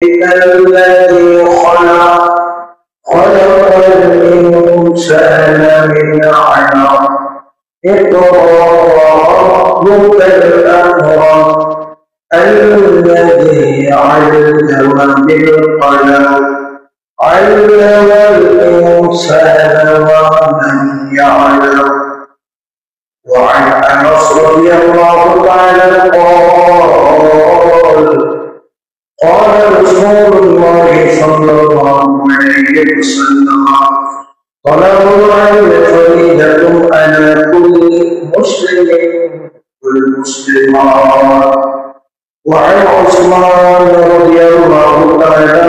الذي خلق الإنسان من علق اقرأ ربك الأكرم الذي علم بالقلم علم الإنسان ما لم يعلم. وعن أنس رضي الله تعالى قال رسول الله صلى الله عليه وسلم طلب العلم فريضة على كل مسلم والمسلمات. وعن عثمان رضي الله تعالى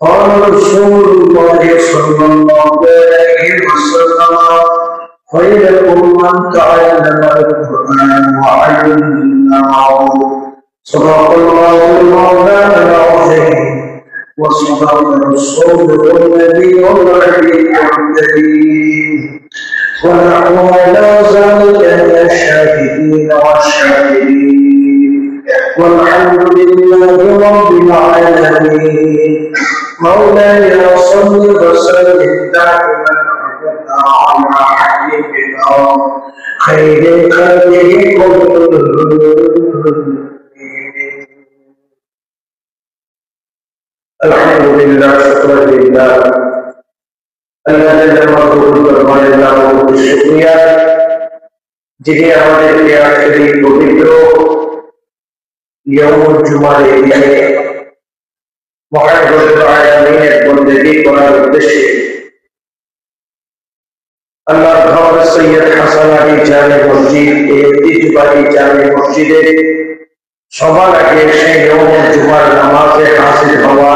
قال رسول الله صلى الله عليه وسلم خيركم من تعلم القرآن وعلمه. صدق الله المولى العظيم وصدق رسوله النبي الكريم ونحن على ذلك من الشاهدين والشاكرين والحمد لله رب العالمين. مولاي صل وسلم دائما على حبيبنا خير خلقه كلهم. Alhamdulillah, syukurillah. Allah Jalla Wa'ala berfirman bersyukur jadi আমাদেরকে আজকের এই পবিত্র ইয়াউমুল জুমার দিনে মহান রব্বুল আলামিনের বন্দেগী করার উদ্দেশ্যে আল্লাহর ঘর সৈয়দ হাসান আলী জামে মসজিদ এই ঐতিহ্যবাহী জামে মসজিদে সবার আগে সেই ইয়াউমুল জুমার নামাজে হাজির হওয়া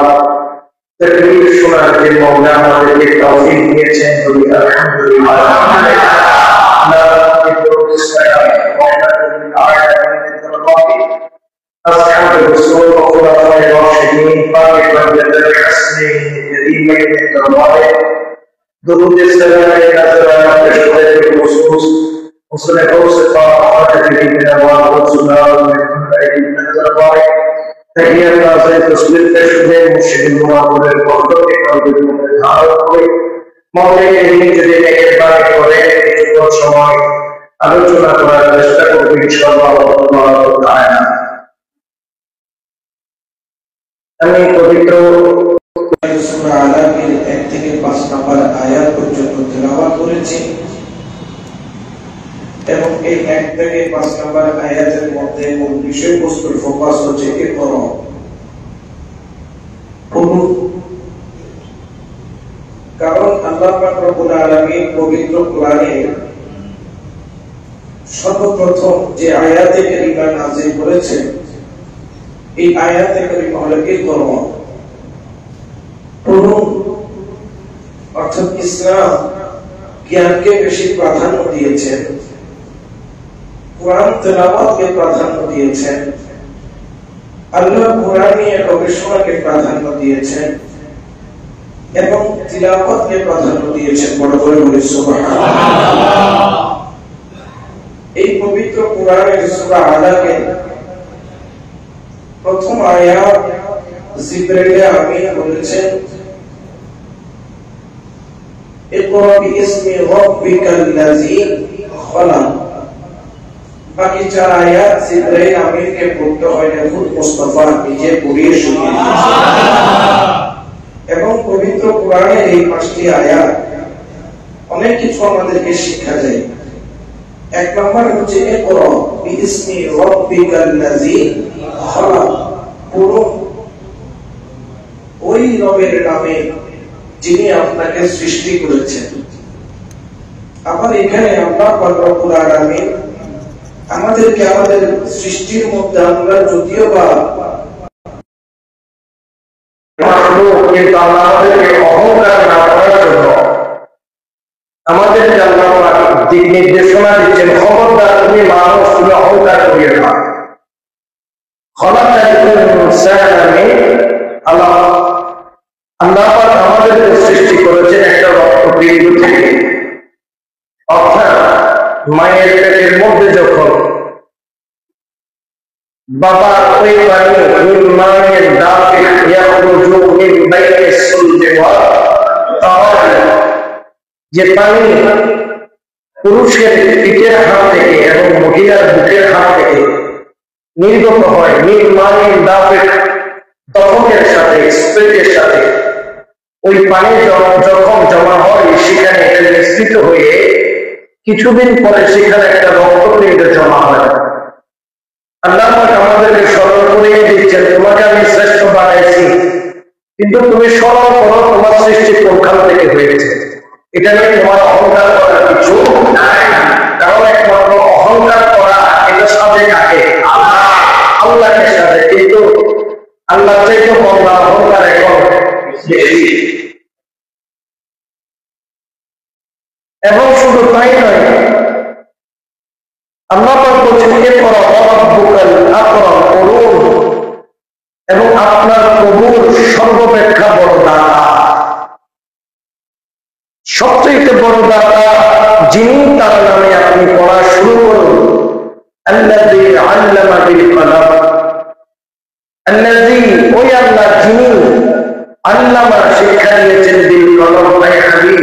তাকবীর শোনার যে মওলা আমাদেরকে তৌফিক দিয়েছেন বলি আলহামদুলিল্লাহ। أصحاب الرسول وخلفاء الراشدين طارق الجدل الحسنين الكريمين الدرباري درود السلام نزل بشهادة الخصوص وصل أوسط خاتم من أبواب الرسول من كل من الدرباري تحية نازل تصوير تشبه مرشد المعقول الوحدة كتاب المتحرك موضوع الهجرة الإخبار كورية كتاب شمال আলোচনা করার চেষ্টা করব ইনশাআল্লাহ তাআলা। আমি পবিত্র সূরা আলাকের 1 থেকে 5 নম্বর আয়াত পর্যন্ত তেলাওয়াত করেছি এবং এই 1 থেকে 5 নম্বর আয়াতের মধ্যে মূল বিষয়বস্তুর ফোকাস হচ্ছে ইকরা। কারণ আল্লাহ পাক রব্বুল আলামিন পবিত্র কোরআনে সর্বপ্রথম যে আয়াতে কারিমা নাযিল করেছেন এই আয়াতে কারিমা হলো ইকরা। অর্থাৎ ইসলাম জ্ঞানকে বেশি প্রাধান্য দিয়েছেন, কোরআন তেলাওয়াতকে প্রাধান্য দিয়েছেন, আল্লাহ কোরআন নিয়ে গবেষণাকে প্রাধান্য দিয়েছেন এবং তিলাওয়াতকে প্রাধান্য দিয়েছেন। বড় করে বলি সুবহানাল্লাহ। এই পবিত্র কোরআনের সূরা আলাকের প্রথম আয়াত জিবরাইল আমিন বলেছেন ইকরা বিইসমি রাব্বিকাল্লাযী খলাক। বাকি চার আয়াত জিবরাইল আমিনকে পড়তে হয় না, খুদ মুস্তাফা নিজে পড়িয়ে শুনিয়ে এবং পবিত্র কোরআনের এই 5টি আয়াত অনেক কিছু আমাদেরকে শিক্ষা দেয়। এক নম্বর হচ্ছে ইকরা বিইসমি রাব্বিকাল্লাযী খলাক, পুরো ওই রবের নামে যিনি আপনাকে সৃষ্টি করেছেন। আবার এখানে আল্লাহ পাক রব্বুল আলামিন আমাদেরকে আমাদের সৃষ্টির মধ্যে আমরা যদিও বা কিন্তু আমাদেরকে অহংকার না করার জন্য আমাদেরকে আল্লাহ পাক দিক নির্দেশনা দিচ্ছেন, খবরদার তুমি মানুষ তুমি অহংকার করিও না। আল্লাহ পাক আমাদেরকে সৃষ্টি করেছেন একটা রক্তবিন্দু থেকে, অর্থাৎ মায়ের পেটের মধ্যে যখন বাবা ওই পানি দাফিক ইয়াখরুজু মিন বাইনিস সুলবি ওয়াত তারাইব, যে পানি পুরুষের পিঠের হাত থেকে এবং মহিলার বুকের হাত থেকে নির্গত হয়, মিন মাইন দাফিক, দফনের সাথে, স্প্রেটের সাথে, ওই পানি যখন জমা হয় সেখানে মিশ্রিত হয়ে কিছুদিন পরে সেখানে একটা রক্তপিণ্ড জমা হয়। আল্লাহ পাক আমাদেরকে স্মরণ করিয়ে দিচ্ছেন, তোমাকে আমি শ্রেষ্ঠ বানাইছি, কিন্তু তুমি স্মরণ করো তোমার সৃষ্টি কোনখান থেকে হয়েছে। এটা নিয়ে তোমার অহংকার করার কিছু নাই, কারণ একমাত্র অহংকার করা এটা সাথে কাকে? আল্লাহকে সাথে। কিন্তু আল্লাহ চাইতে বলার অহংকার এখন বেশি। এবং শুধু তাই নয়, আল্লাহ পাক বলছেন ইকরা রাব্বুকাল আকরাম করুন, এবং আপনার প্রভুর সর্বাপেক্ষা বড় দাতা, সবচেয়ে বড় দাতা যিনি, তার নামে আপনি পড়া শুরু করুন। আল্লাযী আল্লামা বিল কলম, আল্লাযী ওই আল্লাহ যিনি, আল্লামা শিক্ষা দিয়েছেন, বিল কলম আই হাবিব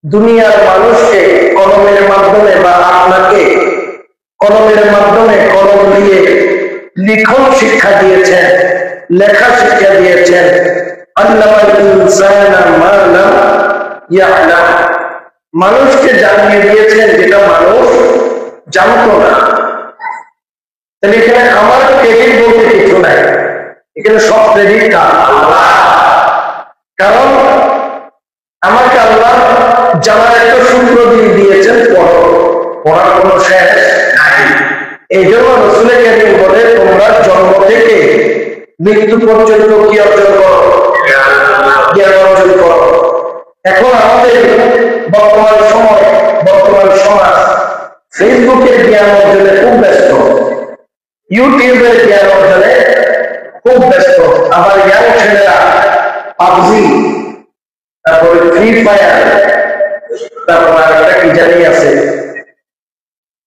দুনিয়ার মানুষকে কলমের মাধ্যমে বা আপনাকে কলমের মাধ্যমে কলম দিয়ে লিখন শিক্ষা দিয়েছেন, লেখা শিক্ষা দিয়েছেন। আল্লামাল ইনসানা মা লাম ইয়ালাম, মানুষকে জানিয়ে দিয়েছেন যেটা মানুষ জানতো না। তাহলে এখানে আমার ক্রেডিট বলতে কিছু নাই, এখানে সব ক্রেডিট কার? আল্লাহ। কারণ আমাকে আল্লাহ জানার একটা সূত্র দিয়ে দিয়েছেন, পড়ো, পড়ার কোনো শেষ নাই। এই জন্য রাসূল কারীম বলে, তোমরা জন্ম থেকে মৃত্যু পর্যন্ত কি অর্জন করো? জ্ঞান অর্জন করো। এখন আমাদের বর্তমান সময়, বর্তমান সমাজ ফেসবুকের জ্ঞান অর্জনে খুব ব্যস্ত, ইউটিউবের জ্ঞান অর্জনে খুব ব্যস্ত। আমার ইয়াং ছেলেরা পাবজি, তারপরে ফ্রি ফায়ার, তারপর একটা কি জানি আছে,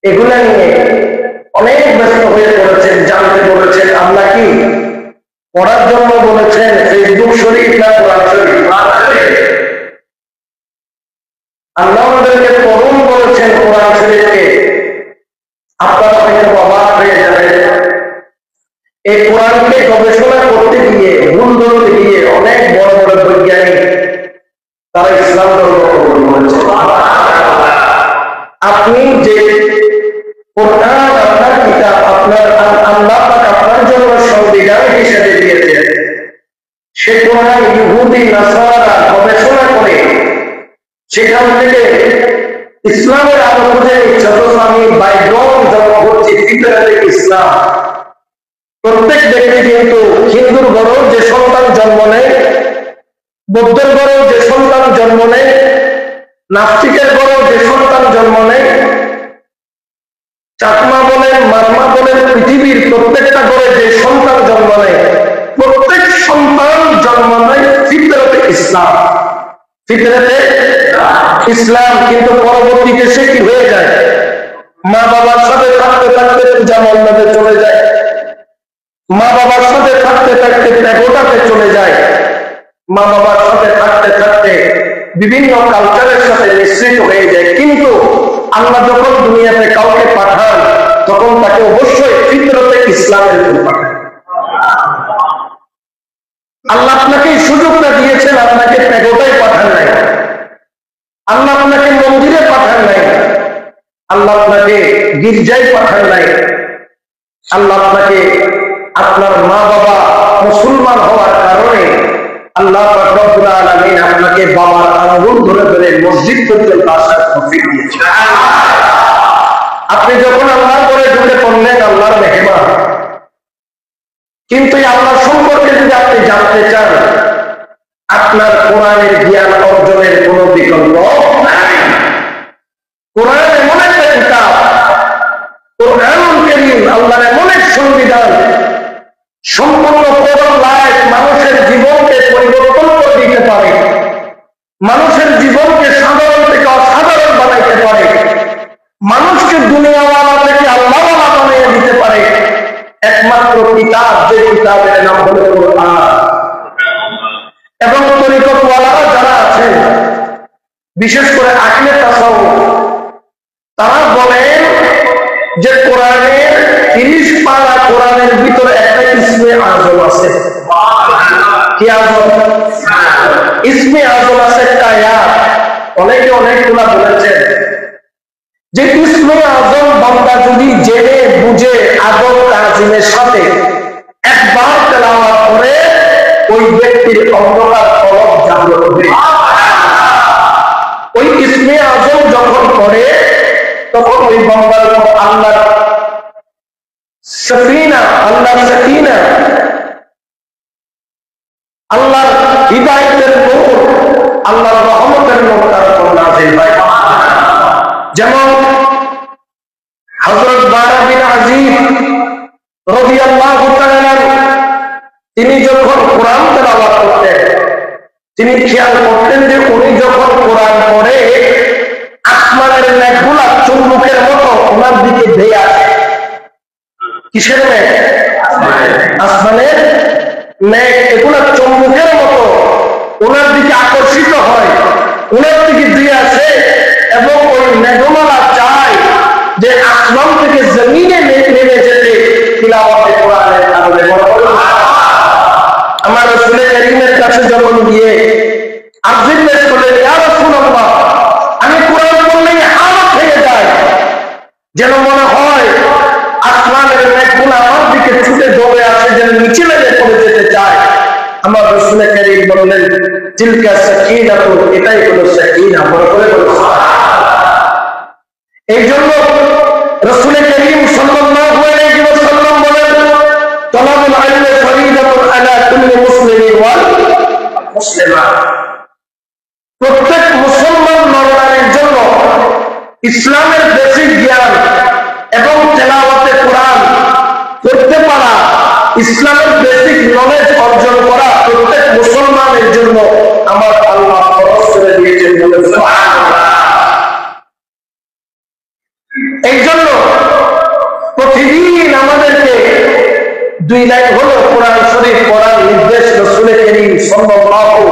এগুলা নিয়ে অনেক ব্যস্ত হয়ে পড়েছেন। জানতে বলেছেন আল্লাহ কি পড়ার জন্য বলেছেন? ফেসবুক শরীফ না কোরআন শরীফ? আল্লাহ আমাদেরকে পড়ুন বলেছেন কোরআন শরীফকে। আপনারা হয়তো অবাক হয়ে যাবেন, এই কোরআনকে গবেষণা করতে গিয়ে, ভুল ধরতে গিয়ে অনেক বড় বড় বৈজ্ঞানিক তারা ইসলাম ধর্ম কবুল করেছে। আপনি যে কোরআন আপনার কিতাব, আপনার আল্লাহ পাক আপনার জন্য সংবিধান হিসেবে দিয়েছেন, সে কোরআন ইহুদি নাসারা গবেষণা করে সেখান থেকে ইসলামের আলো খুঁজে নিচ্ছে। আমি বাইড্রন জন্ম করছি ফিতরাতে ইসলাম। প্রত্যেক ব্যক্তি কিন্তু হিন্দুর ঘরেও যে সন্তান জন্ম নেয়, বৌদ্ধের ঘরেও যে সন্তান জন্ম নেয়, নাস্তিকের ঘরেও যে সন্তান জন্ম নেয়, চাকমা বলেন, মারমা বলেন, পৃথিবীর প্রত্যেকটা ঘরে যে সন্তান জন্ম নেয়, প্রত্যেক সন্তান জন্ম নেয় ফিতরাতে ইসলাম, ফিতরাতে ইসলাম। কিন্তু পরবর্তীতে সে কি হয়ে যায়? মা বাবার সাথে থাকতে থাকতে পূজা মণ্ডপে চলে যায়, মা বাবার সাথে থাকতে থাকতে ত্যাগটাতে চলে যায়, মা বাবার সাথে থাকতে থাকতে বিভিন্ন কালচারের সাথে মিশ্রিত হয়ে যায়। কিন্তু আল্লাহ যখন দুনিয়াতে কাউকে পাঠান, তখন তাকে অবশ্যই ফিতরতে ইসলামের উপর পাঠান। আল্লাহ আপনাকে এই সুযোগটা দিয়েছেন, আপনাকে ত্যাগটাই পাঠান নাই, আল্লাহ আপনাকে মন্দিরে পাঠান নাই, আল্লাহ আপনাকে গির্জায় পাঠান নাই, আল্লাহ আপনাকে আপনার মা বাবা মুসলমান হওয়ার কারণে আল্লাহ পাক রব্বুল আলামিন আপনাকে বাবার আঙ্গুল ধরে ধরে মসজিদ পর্যন্ত আসার তৌফিক দিয়েছেন। আপনি যখন আল্লাহর ঘরে ঢুকে পড়লেন, আল্লাহর মেহমান। কিন্তু আল্লাহ সম্পর্কে যদি আপনি জানতে চান, আপনার কোরআনের জ্ঞান অর্জনের কোনো বিকল্প নাই। কোরআন এমন একটা কিতাব, কোরআনুল কারীম আল্লাহর এমন এক সংবিধান, সম্পূর্ণ পুরো লাইফ মানুষের জীবনকে পরিবর্তন করে দিতে পারে, মানুষের জীবনকে সাধারণ থেকে অসাধারণ বানাইতে পারে, মানুষকে দুনিয়াওয়ালা থেকে আল্লাহওয়ালা বানিয়ে দিতে পারে। একমাত্র কিতাব, যে কিতাবের নাম হলো বিশেষ করে আহলে তাসাউফ, তারা বলেন যে কোরআনের 30 পারা কোরআনের ভিতরে একটা ইসমে আজম আছে। কি আজম? ইসমে আজম আছে কায়াত। অনেকে অনেকগুলা বলেছেন যে ইসমে আজম বান্দা যদি জেনে বুঝে আদব তাজিমের সাথে একবার তেলাওয়াত করে ওই ব্যক্তির অন্ধকার কলব জাগ্রত হবে। ওই ইসমে আজম যখন করে তখন ওই বান্দার উপর আল্লাহর সাকিনা, আল্লাহর সাকিনা, আল্লাহর হিদায়াতের নূর, আল্লাহর রহমতের নূর তার উপর নাযিল হয়। যেমন হযরত বারা বিন আযিব রাদিয়াল্লাহু তাআলা তিনি যখন কোরআন তেলাওয়াত করতেন, তিনি খেয়াল করতেন যে উনি যখন কোরআন পড়ে আসমানের মেঘগুলা চুম্বকের মতো ওনার দিকে ধেয়ে আসে। কিসের মেঘ? আসমানের মেঘ, এগুলা চুম্বকের মতো ওনার দিকে আকর্ষিত হয়, ওনার দিকে ধেয়ে আসে এবং ওই মেঘমালা চায় যে আসমান থেকে জমিনে নেমে যেতে তিলাওয়াতে কোরআনের কারণে। আমার রাসূল কারীমের কাছে যখন গিয়ে আরজিন পেশ করলেন, ইয়া রাসূলুল্লাহ, আমি কোরআন পড়লেই হাওয়া হয়ে যায়, যেন মনে হয় আসমানের মেঘগুলো আমার দিকে ছুটে দৌড়ে আসে, যেন নিচে লেগে পড়ে যেতে চায়। আমার রাসূল কারীম বললেন, তিলকা সাকিনাতু, এটাই হলো সাকিনা। বড় করে বলো। এই জন্য রাসূল কারীম সাল্লাল্লাহু আলাইহি ওয়াসাল্লাম বলেন, তালাবুল ইলমি ফরিদাতুন আলা কুল্লি মুসলিমিন ওয়াল মুসলিমা। প্রত্যেক মুসলমান নরনারীর জন্য ইসলামের বেসিক জ্ঞান এবং তেলাওয়াতে কোরআন করতে পারা, ইসলামের বেসিক নলেজ অর্জন করা প্রত্যেক মুসলমানের জন্য আমার আল্লাহ ফরজ করে দিয়েছেন। বলে সুবহানাল্লাহ। এই জন্য প্রতিদিন আমাদেরকে 2 লাইন হলো কোরআন শরীফ পড়ার নির্দেশ রাসূল কারীম সাল্লাল্লাহু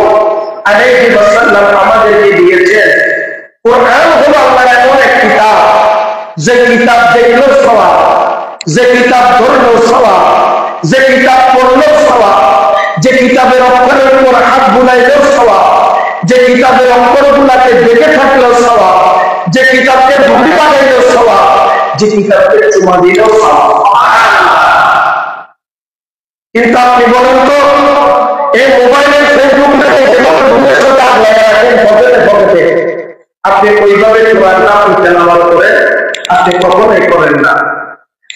আলাইহি ওয়াসাল্লাম আমাদেরকে দিয়েছেন। কোরআন হলো আল্লাহর এমন এক কিতাব, যে কিতাব দেখলেও সওয়াব, যে কিতাব ধরলেও সওয়াব, যে কিতাব পড়লেও সওয়াব, যে কিতাবের অক্ষরের উপর হাত বুলাইলেও সওয়াব, যে কিতাবের অক্ষরগুলাকে দেখে থাকলেও সওয়াব, যে কিতাবকে ধরে বানাইলেও সওয়াব, যে কিতাবকে চুমা দিলেও সওয়াব। কিন্তু আপনি বলেন তো, এই মোবাইলের ফেসবুক থেকে আপনি ওইভাবে কোরআন নাম তেলাওয়াত করেন, আপনি কখনোই করেন না।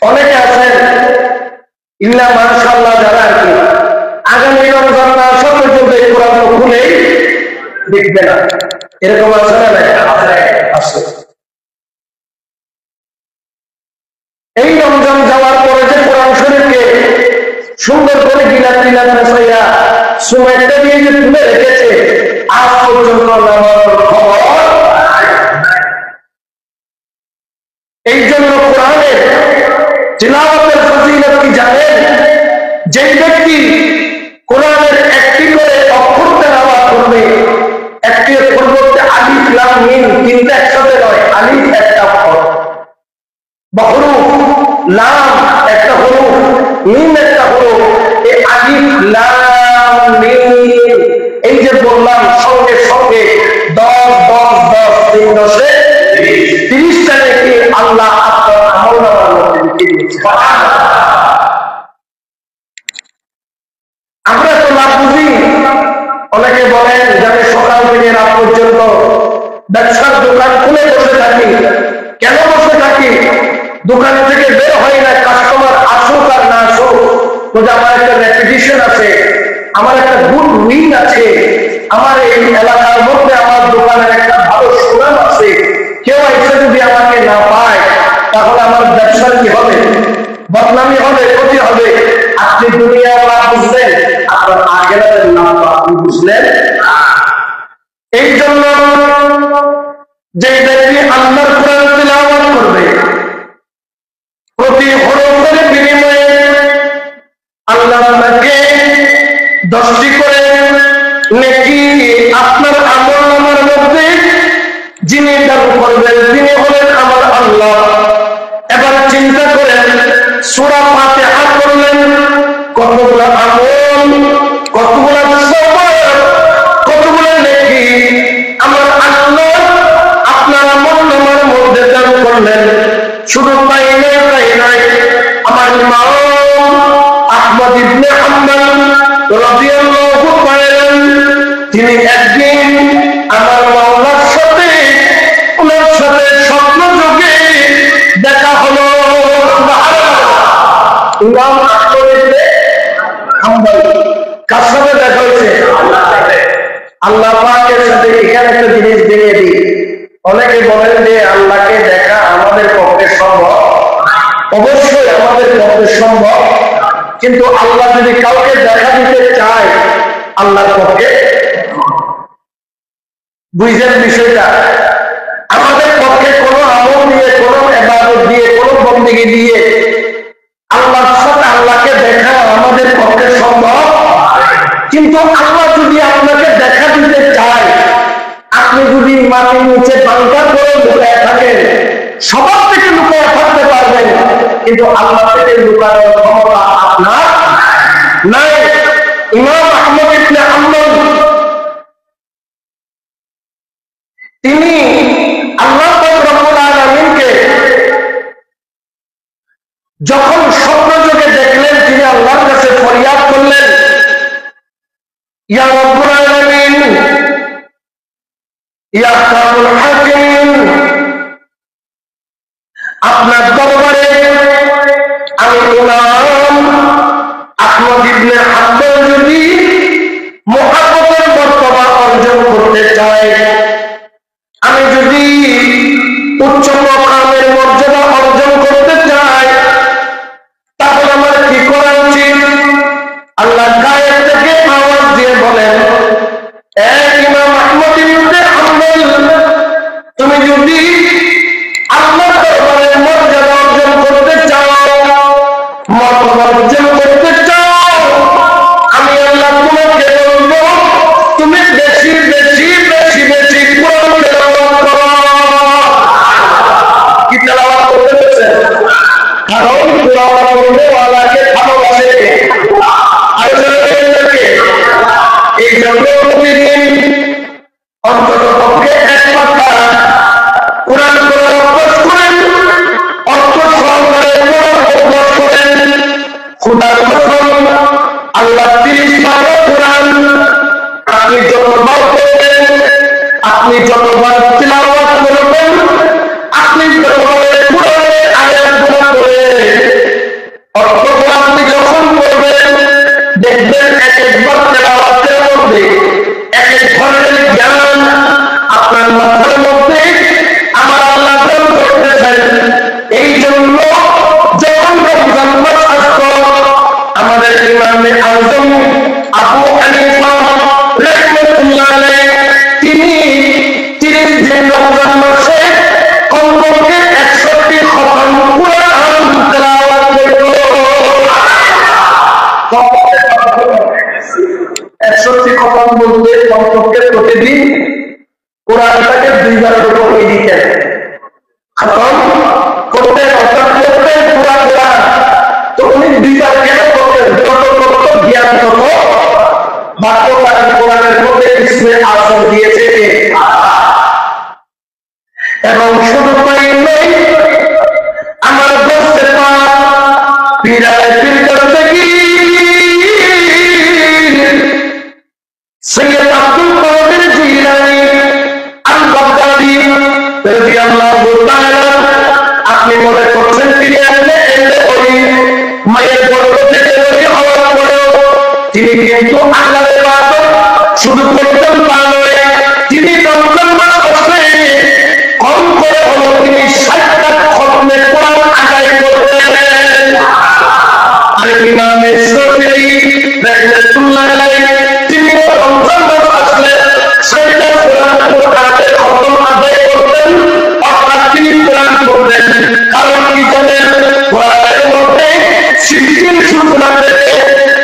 অনেকে আছেন ইল্লা মাশাআল্লাহ যারা আর কি আগামী রমজান না আসা পর্যন্ত এই কোরআন খুলেই দেখবে না, এরকম আছে না? আছে। এই রমজান যাওয়ার পরে যে কোরআন শরীফকে সুন্দর করে গিলাস গিলাস মেশাইয়া সময়টা দিয়ে যে তুলে রেখেছে, আজ পর্যন্ত নামাজের খবর। এই জন্য কোরআনের তিলাওয়াতের ফজিলত কি জানেন? যে ব্যক্তি কোরআনের একটি করে অক্ষর তেলাওয়াত করবে, একটি পরিবর্তে আলিফ লাম মিম, তিনটা একসাথে নয়, আলিফ একটা অক্ষর, হরুফ, লাম একটা হরুফ, মিম একটা হরুফ, এই আলিফ লাম মিম এই যে বললাম সঙ্গে সঙ্গে 10 10 10 3 10 30টা নাকি আল্লাহ আপনার আমলনামার মধ্যে লিখে দিয়েছে। আমরা তো লাভ বুঝি। অনেকে বলেন যে আমি সকাল থেকে রাত পর্যন্ত ব্যবসার দোকান খুলে বসে থাকি। কেন বসে থাকি? দোকান থেকে বের হয় না, কাস্টমার আসুক আর না আসুক, আমার একটা রেপুটেশন আছে, আমার একটা গুড উইং আছে, আমার এই এলাকার মধ্যে আমার দোকানের একটা ভালো সুনাম আছে। কেউ এসে যদি আমাকে না পায় তাহলে আমার ব্যবসার কি হবে? বদনামি হবে, ক্ষতি হবে। আপনি দুনিয়ার লাভ বুঝলেন, আপনার আখিরাতের লাভ আপনি বুঝলেন। এই জন্য যে ব্যক্তি আল্লাহর কোরআন তিলাওয়াত করবে, প্রতি হরফের বিনিময়ে আল্লাহ তাকে 10টি করে নেকি আপনার আমলনামার মধ্যে দান করবেন তিনি হলেন আমার আল্লাহ। এবার চিন্তা করেন, সূরা ফাতিহা করলেন, কতগুলো আমল, কতগুলো সওয়াব, কতগুলো নেকি আমার আল্লাহ আপনার আমল নামার মধ্যে দান করলেন। শুধু তাই নয়, আমার ইমাম আহমদ ইবনে হাম্বল রাদিয়াল্লাহু তাআলা তিনি একদিন আমার মাওলার সাথে ওনার সাথে স্বপ্ন যোগে দেখা হলো। ইমাম আহমদ ইবনে হাম্বল কার সাথে দেখা হয়েছে? আল্লাহ পাকের সাথে। এখানে একটা জিনিস জেনে দিই, অনেকে বলেন যে আল্লাহকে দেখা আমাদের পক্ষে সম্ভব। অবশ্যই আমাদের পক্ষে সম্ভব, কিন্তু আল্লাহ যদি কাউকে দেখা দিতে চায় আল্লাহর পক্ষে, বুঝলেন বিষয়টা? আমাদের পক্ষে কোনো আমল দিয়ে, কোনো ইবাদত দিয়ে, কোনো বন্দেগী দিয়ে আল্লাহর সাথে আল্লাহকে দেখা আমাদের পক্ষে সম্ভব। কিন্তু আল্লাহ যদি আপনাকে দেখা দিতে চায়, আপনি যদি মাটির নিচে বাংলা করে লুকায় থাকেন, সবার থেকে লুকায় থাকতে পারবেন, কিন্তু আল্লাহ থেকে লুকানোর ক্ষমতা আপনার নাই। ইমাম আহমদ ইবনে হাম্বল তিনি আল্লাহ পাক রব্বুল আলামিনকে যখন স্বপ্নযোগে দেখলেন, তিনি আল্লাহর কাছে ফরিয়াদ করলেন, ইয়া রব্বুল আলামিন, ইয়া আহকামুল হাকিম, আপনার দরবারে আমি ইমাম আহমদ ইবনে হাম্বল যদি মুহাব্বতের মর্তবা অর্জন করতে চাই, আমি যদি উচ্চ মাকামের মর্যাদা অর্জন করতে চাই, তাহলে আমার কি করা উচিত? আল্লাহ গায়ের থেকে আওয়াজ দিয়ে বলেন, ইমাম আহমদ ইবনে হাম্বল, তুমি যদি আল্লাহর দরবারে মর্যাদা অর্জন করতে চাও, মর্যাদা অর্জন করতে চাও, আমি আল্লাহ তোমাকে বলবো তুমি বেশি বেশি বেশি বেশি কোরআন তেলাওয়াত করো। কি তেলাওয়াত করতে বলছে? কারণ কোরআন পড়লে আল্লাহকে ভালোবাসে। এই জন্য প্রতিদিন অন্তত পক্ষে এক পাতা কোরআন পড়ার অভ্যাস করেন, অর্থ সহকারে পড়ার অভ্যাস করেন। খোদার কসম, আল্লাহ 30 পারা কোরআন আপনি যতবার পড়বেন, আপনি যতবার তিলাওয়াত করবেন, আপনি যতবার কোরআনের আয়াতগুলো পড়ে অর্থগুলো আপনি যখন পড়বেন, দেখবেন এক একবার তেলাওয়াতের মধ্যে এক এক ধরনের জ্ঞান আপনার মাথার মধ্যে আমার আল্লাহ দান করতেছেন। এই জন্য যখন রমজান মাস আসতো, আমাদের ইমামে আযম আবু হানিফা রাহমাতুল্লাহ আলাইহি তিনি 30 দিন রমজান মাসে কমপক্ষে 61টি খতম কোরআন তেলাওয়াত করত। 61টি খতম বলতে কমপক্ষে প্রতিদিন কোরআনটাকে 2 বার করে দিতেন, খতম করতেন, অর্থাৎ করতেন পুরা কোরআন। তো উনি 2 বার কেন করতেন? যত তত জ্ঞান তত বাক্য কোরআনের মধ্যে ইসমে আযম দিয়েছে এবং শুধু তাই নয়, আমার দোস্তের পা পীরায়ে পীর করতেগি সৈয়দ আব্দুল কাদের জিলানী আল বাগদাদী রাদিয়াল্লাহু তাআলা, আপনি মনে করছেন তিনি ওই মায়ের গর্ভ থেকে ওই হওয়ার পরেও তিনি কিন্তু আল্লাহর ইবাদত শুধু করতেন তা নয়, তিনি রমজান মাস আসলে কম করে হলো তিনি 60টা খতমের কোরআন আদায় করতেন। আর ইমামে শাফিঈ রাহমাতুল্লাহ আলাইহি তিনি রমজান মাস আসলে 60টা কোরআনের খতম আদায় করতেন, অর্থাৎ তিনি কোরআন পড়তেন। কারণ কি জানেন? কোরআনের মধ্যে শিরকের সূচনা থেকে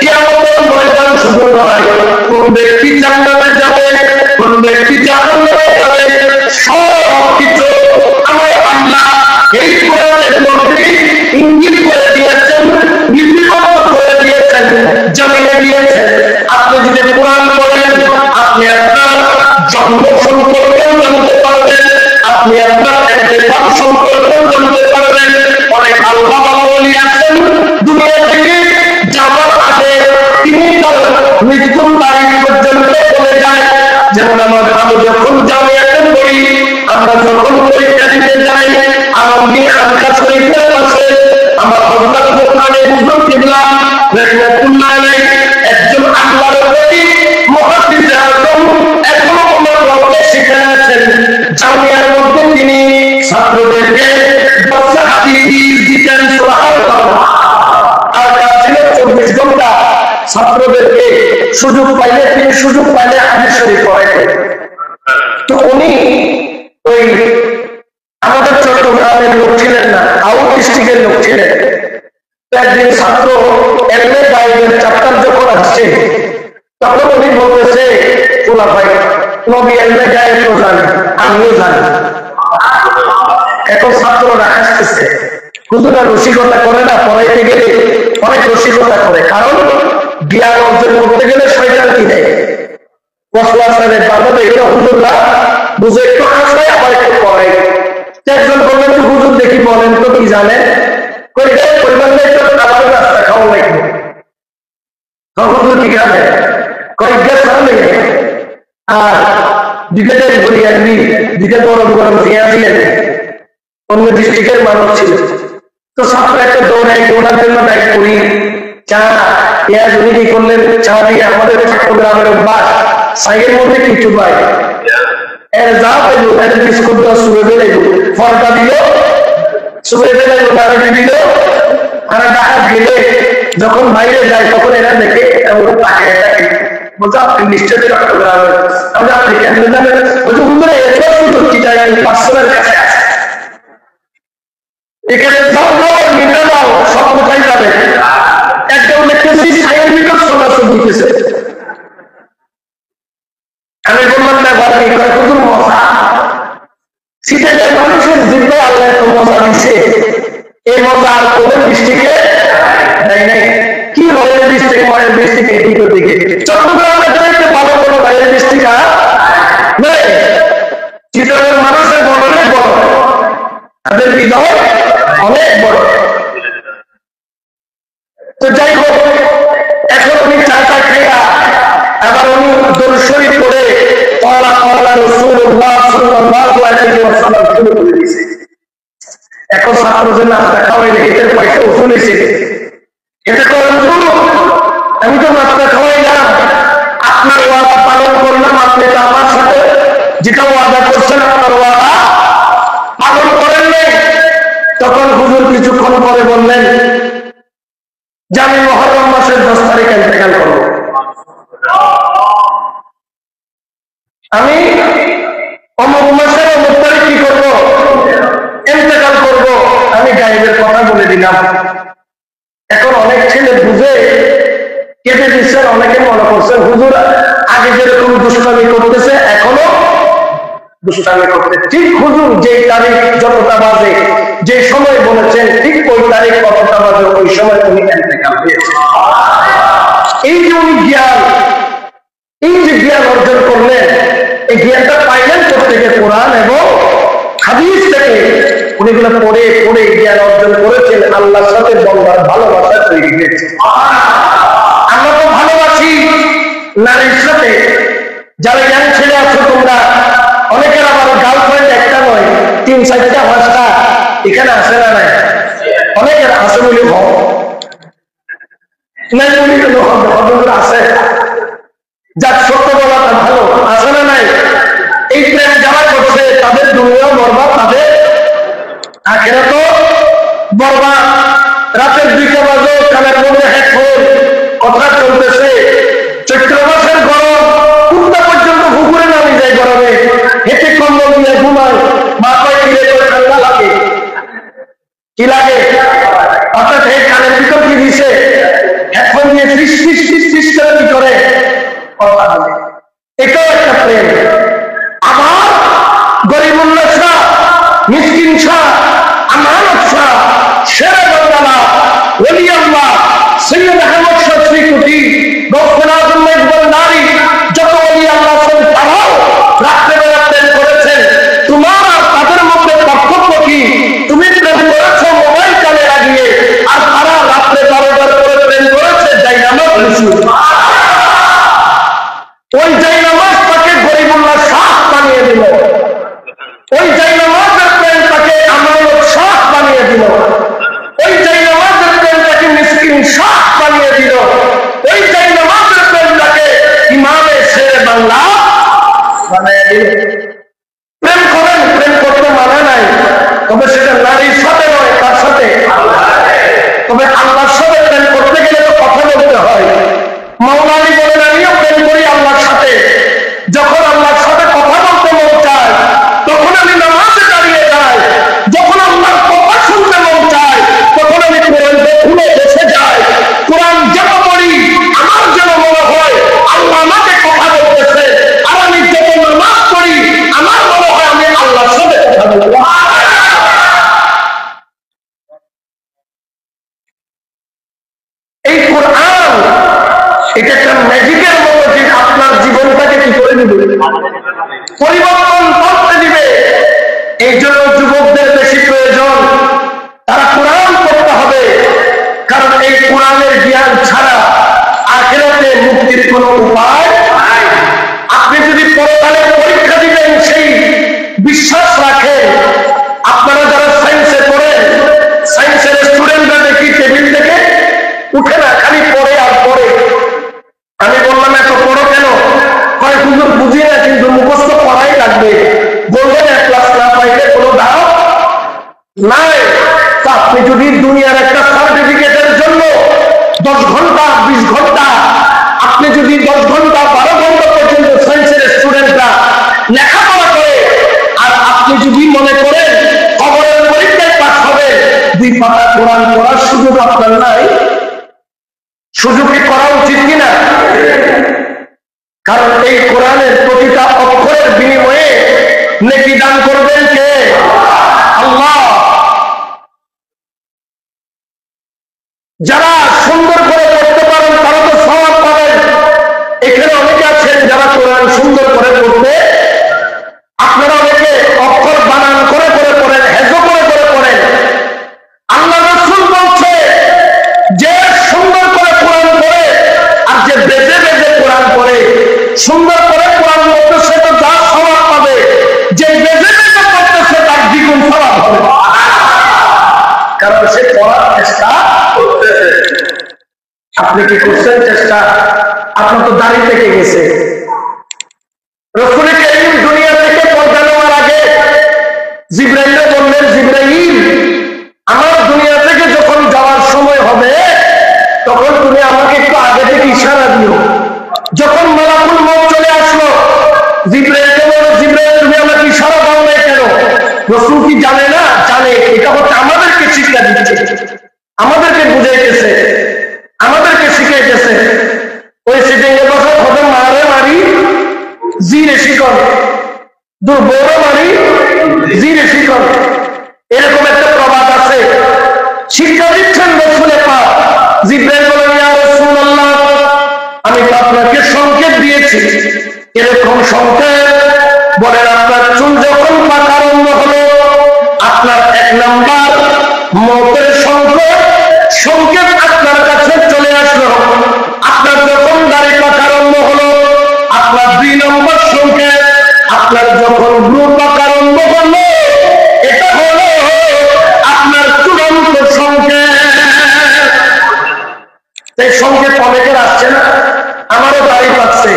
কিয়ামতের ময়দান শুরু হয়। কোন ব্যক্তি জান্নাতে যাবে, কোন ব্যক্তি জাহান্নামে যাবে, সব কিছু জামিনে দিয়েছেন। আপনি যদি কোরআন পড়েন আপনি আপনার জন্ম সম্পর্কেও জানতে পারবেন, আপনি আপনার ইন্তেকাল সম্পর্কেও জানতে পারবেন। অনেক আল্লাহ ওলি আছেন দুনিয়া থেকে যাওয়ার আগে তিনি তার মৃত্যুর তারিখ পর্যন্ত বলে যায়। যেমন আমি যখন জামিয়াতে পড়ি, আমরা যখন পরীক্ষা দিতে যাই, আমি আনকার শরীফের কাছে আমার হযরত মুফতি হুজুর কিবলা রাহমাতুল্লাহ আলাইহি একজন আল্লাহর ওলি মুহাদ্দিস আযম এখনো আমাকে শিখিয়েছেন। জামিয়ার মধ্যে তিনি ছাত্রদেরকে দর্শে হাদিস দিতেন, সুবহানাল্লাহ। আর তার ছিল 24 ঘন্টা ছাত্রদেরকে সুযোগ পাইলে হাদিস শরীফ পড়াইতেন। তো উনি ওই আমাদের চট্টগ্রামের লোক ছিলেন না, আউট ডিস্ট্রিক্টের লোক ছিলেন। একদিন ছাত্র এমএ গাইবের চ্যাপ্টার যখন আসছে তখন উনি বলতেছে, ওলা ভাই নবী এমএ গাইব তো জানি, আমিও জানি। এখন ছাত্ররা হাসতেছে, হুজুরা রসিকতা করে না, পড়াইতে গেলে অনেক রসিকতা করে। কারণ জ্ঞান অর্জন করতে গেলে শয়তান কি দেয়, কসলাসারের বাবা এগুলো হুজুররা বুঝে একটু হাসায় আবার একটু পড়ায়। একজন বললেন তো হুজুর দেখি বলেন তো কি জানেন, পরিবার আবার রাস্তা খাওয়া লাগবে। হুজুর কি জানে, গ্যাস খাওয়া আর দুইটাই ঘুরি আসবি, দুইটা গরম গরম খেয়ে আসলেন। অন্য ডিস্ট্রিক্টের মানুষ ছিল। তো ছাত্র একটা দৌড়ার জন্য ডাক করি, চা পেঁয়াজ উনি কি করলেন, চা দিয়ে আমাদের চট্টগ্রামের অভ্যাস সাইকের মধ্যে কিছু পাই এর যা পেল এর বিস্কুট শুরু বেড়ে ফলটা দিল, শুরু বেড়ে গাড়ি দিল। আর ডাকাত গেলে যখন বাইরে যায় তখন এরা দেখে বলতো আপনি নিশ্চয় চট্টগ্রামের, আমরা আপনি কেন জানেন, বলছে হুজুর এরকম সুযোগ কি যায় পার্সোনাল কাছে আছে, এখানে যাও নিতে দাও সব কোথায় যাবে। একদম দেখতেছি সাইয়ের ভিতর চলাচল দিতেছে। আমি বললাম না ঘর নেই, কত মজা সিটের মানুষের জিব্বে আল্লাহ এত মজা দিচ্ছে, এই মজা আর কোন দৃষ্টিকে দেয় নাই। কি বাইরের দৃষ্টিকে, মায়ের দৃষ্টিকে এদিকের দিকে চট্টগ্রামে দেখতে ভালো কোনো বাইরের দৃষ্টিকা নেই। চিত্রের মানুষের মনে বড়, তাদের হৃদয় অনেক বড়। তো যাই হোক, এখন উনি চাটা খাইয়া এবার উনি দরুদ শরীফ পড়ে ক্বালা ক্বালা রাসূলুল্লাহ সাল্লাল্লাহু আলাইহি ওয়াসাল্লাম শুরু করে দিয়েছে। এখন ছাত্রদের নাস্তা খাওয়াইলে এটার পয়সা উসুল হয়েছে, এটা করেন আমি তো নাস্তা খাওয়াই না, আপনার ওয়াদা পালন করলাম, আপনি তো আমার সাথে যেটা ওয়াদা করছেন আপনার ওয়াদা পালন করেন নাই। তখন হুজুর কিছুক্ষণ পরে বললেন যে আমি মুহররম মাসের 10 তারিখে ইন্তেকাল করবো, আমি অমুক মাসের অমুক তারিখ কি করবো, ইন্তেকাল করবো। আমি গায়েবের কথা বলে দিলাম। এখন অনেক ছেলে বুঝে কেটে দিচ্ছেন, অনেকে মনে করছেন হুজুর আগে যেরকম দুষ্টামি করতেছে এখনো দুষ্টামি করতে। ঠিক হুজুর যে তারিখ যতটা বাজে, যে সময় বলেছেন ঠিক ওই তারিখ কতটা বাজে, ওই সময় উনি ইন্তেকাল হয়েছে। এই যে উনি জ্ঞান, এই যে জ্ঞান অর্জন করলেন, এই জ্ঞানটা পাইলেন প্রত্যেকে কোরআন এবং হাদিস থেকে। উনি গুলো পড়ে পড়ে জ্ঞান অর্জন করেছেন, আল্লাহর সাথে বন্দার ভালোবাসা তৈরি হয়েছে। আমরা তো ভালোবাসি নারীর সাথে, যারা ইয়াং ছেলে আছো তোমরা, অনেকের আবার গার্লফ্রেন্ড একটা নয় 3-4টা 5টা এখানে আসে না নাই, অনেকের আসে বলে ভাব নাই বলি হবে আছে, যার সত্য বলাটা ভালো, আসে না নাই। এই প্রেম যারা করছে তাদের দুনিয়া বরবাদ, তাদের আখিরাতও বরবাদ। রাতের 2টা বাজে কানের মধ্যে হেডফোন, কথা চলতেছে, চৈত্র মাসের গরম, কুত্তা পর্যন্ত পুকুরে নামে যায় গরমে, হেঁটে কম্বল দিয়ে ঘুমায়, মাথায় গিয়ে ঠান্ডা লাগে, কি লাগে, অর্থাৎ এই কানের ভিতর কি দিছে, হেডফোন দিয়ে ফিস ফিস ফিস ফিস করে কি করে কথা বলে। এটাও একটা প্রেম। আবার গরিবুল্লাহ শাহ, মিসকিন শাহ, আমানত শাহ, শেরে বাংলা, ওলি আল্লাহ, সৈয়দ আহমদ শাহ শ্রীকুটি প্রেম করেন, প্রেম করতে মানা নাই, তবে সেটা নারীর সাথে নয়, তার সাথে। তবে আল্লাহর সাথে প্রেম করতে গেলে তো কথা বলতে হয়। মাওলা আলী বলেন, আমিও প্রেম করি আল্লাহর সাথে। যখন আল্লাহর সাথে কথা বলতে মন চায় তখন আমি নামাজে দাঁড়িয়ে যাই, যখন আল্লাহর কথা শুনতে মন চায় তখন আমি কোরআনকে খুলে বসে যাই। কোরআন যত পড়ি আমার যেন মনে হয় আল্লাহ আমাকে কথা বলতেছে, আর আমি যত নামাজ পড়ি আমার মনে হয় আমি আল্লাহর সাথে কথা বলবো। এই কোরআন এটা একটা ম্যাজিকের মতো যে আপনার জীবনটাকে কি করে দিবে, পরিবর্তন করতে দিবে। এই জন্য যুবকদের বেশি প্রয়োজন, তারা কোরআন পড়তে হবে, কারণ এই কোরআনের জ্ঞান ছাড়া আখিরাতে মুক্তির কোনো উপায় নাই। আপনি যদি পরকালে পরীক্ষা দিবেন সেই বিশ্বাস রাখেন, আপনারা যারা সায়েন্সে পড়েন, সায়েন্সের স্টুডেন্টরা দেখি টেবিল থেকে উঠে না, খালি পড়ে আর পড়ে। আমি বললাম এত পড়ো কেন? কয়েক হুজুর বুঝি না, কিন্তু মুখস্থ পড়াই লাগবে। বলবেন এক ক্লাস না পাইলে কোনো দাও নাই। আপনি যদি দুনিয়ার একটা সার্টিফিকেটের জন্য 10 ঘন্টা 20 ঘন্টা, আপনি যদি 10 ঘন্টা 12 ঘন্টা পর্যন্ত সায়েন্সের স্টুডেন্টরা লেখাপড়া করে, আর আপনি যদি মনে করেন খবরের পরীক্ষায় পাস হবে, 2 পাতা কোরআন পড়ার সুযোগ আপনার নাই, সুযোগ কি করা উচিত কিনা? কারণ এই কোরআনের প্রতিটা অক্ষরের বিনিময়ে নেকি দান করবেন কে? আল্লাহ। যারা সুন্দর করে পড়তে পারেন তারা তো সওয়াব পাবেন। এখানে অনেকে আছেন যারা কোরআন সুন্দর করে পড়তে, আপনারা অনেকে অক্ষর বানান করে করে পড়েন, হেজো করে করে পড়েন। আল্লাহ রাসূল বলছে যে সুন্দর করে কোরআন পড়ে আর যে বেজে বেজে কোরআন পড়ে, সুন্দর করে কোরআন পড়তেছে তো যা সওয়াব পাবে, যে বেজে বেজে পড়তেছে তার দ্বিগুণ সওয়াব হবে, কারণ সে পড়ার চেষ্টা করতেছে। আপনি কি করছেন চেষ্টা? আপনার তো দাড়ি থেকে গেছে। রাসূল কারীম দুনিয়া থেকে পর্দা নেওয়ার আগে জিবরাইল বললেন, জিবরাইল আমার দুনিয়া থেকে যখন যাওয়ার সময় হবে তখন তুমি আমাকে একটু আগে থেকে ইশারা দিও। যখন মালাকুল মউত চলে আসলো, জিবরাইলকে বলল, জিবরাইল তুমি আমাকে ইশারা দাও না কেন? রাসূল কি জানে না? জানে। এটা হচ্ছে আমাদেরকে শিক্ষা দিচ্ছে, আমাদেরকে বুঝাইতেছে, আমাদেরকে শিখাইতেছে। ওই সিটিং এ বসে হবে মারে মারি জিরে শিকল, দুর্বড় মারি জিরে শিকল, এরকম একটা প্রবাদ আছে। শিক্ষা দিচ্ছেন রাসূলে পাক। জিবরাইল বলেন, ইয়া রাসূলুল্লাহ আমি তো আপনাকে সংকেত দিয়েছি। এরকম সংকেত? বলেন আপনার চুল যখন পাকা আরম্ভ হলো, আপনার 1 নাম্বার মৌতের সংকেত আপনার কাছে চলে আসলো। আপনার যখন দাড়ি পাকা আরম্ভ হলো, আপনার 2 নম্বর সংকেত। আপনার যখন ভ্রু পাকা আরম্ভ হলো, এটা হলো আপনার চূড়ান্ত সংকেত। এই সংকেত অনেকের আসছে না? আমারও দাড়ি পাচ্ছে,